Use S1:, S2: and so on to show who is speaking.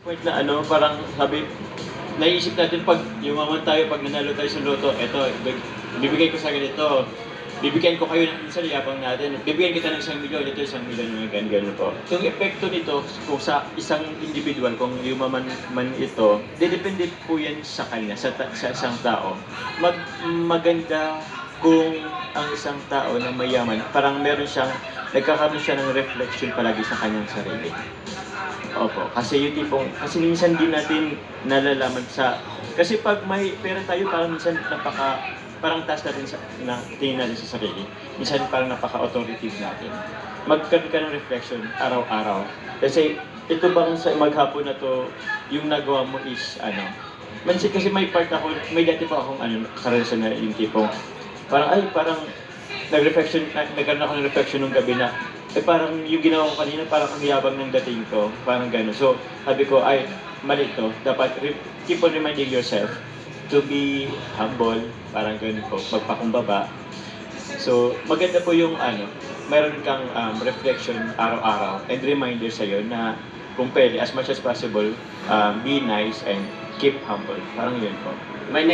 S1: Point na ano, parang sabi, naiisip natin pag yumaman tayo, pag nanalo tayo sa loto, eto, bibigay ko sa ganito. Bibigyan ko kayo ng minsan yabang natin. Bibigyan kita ng 1,000,000, ito 1,000,000 mga ganyan po. Yung epekto nito kung sa isang individual, kung yumaman man ito, depende po yan sa kanya, sa isang tao. Maganda kung ang isang tao na mayaman, parang nagkakaroon siya ng reflection palagi sa kanyang sarili. Opo, kasi yung tipong, kasi minsan din natin nalalaman kasi pag may pera tayo, parang minsan parang taas natin tingin natin sa sarili. Minsan parang napaka-authoritative natin. Magkaroon ka ng reflection araw-araw. Kasi ito bang sa maghapon na to, yung nagawa mo is Minsan kasi may part ako, may dati pa akong karanasan na yung tipong, parang nagkaroon ako ng reflection nung gabi na, parang yung ginawa ko kanina, parang ang yabang ng dating ko, parang gano'n. So, sabi ko, mali to. Dapat keep on reminding yourself to be humble, parang gano'n po, magpakumbaba. So, maganda po yung meron kang reflection araw-araw and reminder sa'yo na kung pwede, as much as possible, be nice and keep humble. Parang yun po. May